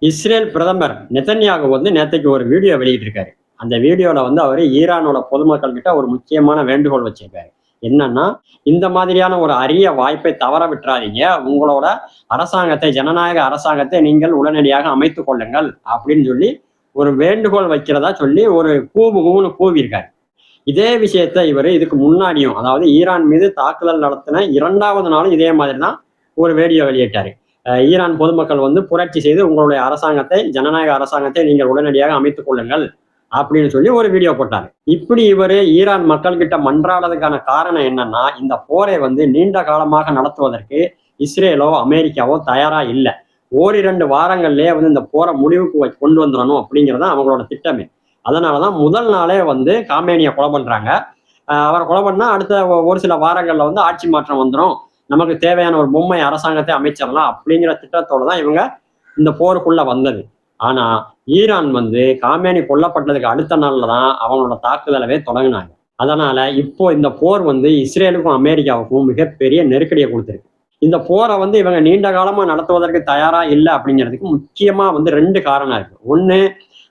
Israel பிரதமர் Netanyahu வந்து நேத்தைக்கு ஒரு வீடியோ வெளியிட்டிருக்காரு. அந்த வீடியோல வந்து அவரு ஈரானோட பொதுமக்கள் கிட்ட ஒரு முக்கியமான வேண்டுகோள் வச்சிருக்காரு. என்னன்னா, இந்த மாதிரியான ஒரு அரிய வாய்ப்பை தவற விட்டுறாதீங்க. உங்களோட அரசாங்கத்தை, ஜனநாயக அரசாங்கத்தை நீங்கள் உடனடியாக அமைத்துக் கொள்ளுங்கள் அப்படின்னு சொல்லி ஒரு வேண்டுகோள் வைக்கிறதா சொல்லி ஒரு கூவுன்னு கூவியிருக்காரு. இதே விஷயத்த இவரு இதுக்கு முன்னாடியும், அதாவது ஈரான் மீது தாக்குதல் நடத்தின 2வது நாளும் இதே மாதிரி தான் ஒரு வீடியோ வெளியிட்டாரு. ஈரான் பொதுமக்கள் வந்து புரட்சி செய்து உங்களுடைய அரசாங்கத்தை, ஜனநாயக அரசாங்கத்தை நீங்கள் உடனடியாக அமைத்துக் கொள்ளுங்கள் அப்படின்னு சொல்லி ஒரு வீடியோ போட்டாரு. இப்படி இவரு ஈரான் மக்கள் கிட்ட மன்றாடுறதுக்கான காரணம் என்னன்னா, இந்த போரை வந்து நீண்ட காலமாக நடத்துவதற்கு இஸ்ரேலோ அமெரிக்காவோ தயாரா இல்ல. ஓரிரண்டு வாரங்கள்லயே வந்து இந்த போரை முடிவுக்கு கொண்டு வந்துடணும் அப்படிங்கிறது அவங்களோட திட்டமே. அதனாலதான் முதல் நாளே வந்து காமேனியை கொலை பண்றாங்க. அவரை கொலை பண்ணா அடுத்த ஒரு சில வாரங்கள்ல வந்து ஆட்சி மாற்றம் வந்துடும், நமக்கு தேவையான ஒரு பொம்மை அரசாங்கத்தை அமைச்சிடலாம் அப்படிங்கிற திட்டத்தோட தான் இவங்க இந்த போருக்குள்ள வந்தது. ஆனா ஈரான் வந்து காமேனி கொல்லப்பட்டதுக்கு அடுத்த நாள்ல தான் அவங்களோட தாக்குதலவே தொடங்கினாங்க. அதனால இப்போ இந்த போர் வந்து இஸ்ரேலுக்கும் அமெரிக்காவுக்கும் மிகப்பெரிய நெருக்கடியை கொடுத்திருக்கு. இந்த போரை வந்து இவங்க நீண்ட காலமா நடத்துவதற்கு தயாரா இல்லை அப்படிங்கிறதுக்கு முக்கியமா வந்து 2 காரணம் இருக்கு. ஒண்ணு,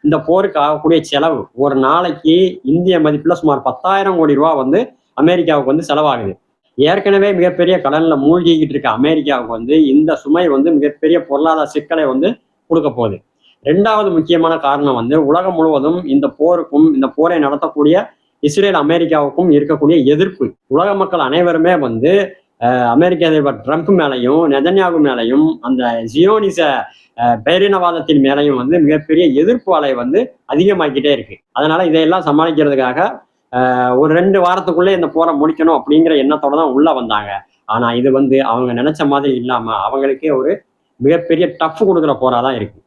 இந்த போருக்கு ஆகக்கூடிய செலவு. ஒரு நாளைக்கு இந்திய மதிப்புல சுமார் 10,000 கோடி ரூபாய் வந்து அமெரிக்காவுக்கு வந்து செலவாகுது. ஏற்கனவே மிகப்பெரிய கடன்ல மூழ்கிக்கிட்டு இருக்க அமெரிக்காவுக்கு வந்து இந்த சுமை வந்து மிகப்பெரிய பொருளாதார சிக்கலை வந்து கொடுக்க போகுது. 2வது முக்கியமான காரணம் வந்து உலகம் முழுவதும் இந்த போருக்கும், இந்த போரை நடத்தக்கூடிய இஸ்ரேல் அமெரிக்காவுக்கும் இருக்கக்கூடிய எதிர்ப்பு. உலக மக்கள் அனைவருமே வந்து அமெரிக்க அதிபர் ட்ரம்ப் மேலையும், நெதன்யாகு மேலையும், அந்த ஜியோனிச பேரினவாதத்தின் மேலையும் வந்து மிகப்பெரிய எதிர்ப்பு அலை வந்து அதிகமாக்கிட்டே இருக்கு. அதனால இதையெல்லாம் சமாளிக்கிறதுக்காக ஒரு 2 வாரத்துக்குள்ளே இந்த போரை முடிக்கணும் அப்படிங்கிற எண்ணத்தோட தான் உள்ள வந்தாங்க. ஆனா இது வந்து அவங்க நினைச்ச மாதிரி இல்லாம அவங்களுக்கே ஒரு மிகப்பெரிய டஃப் கொடுக்குற போரா தான் இருக்கு.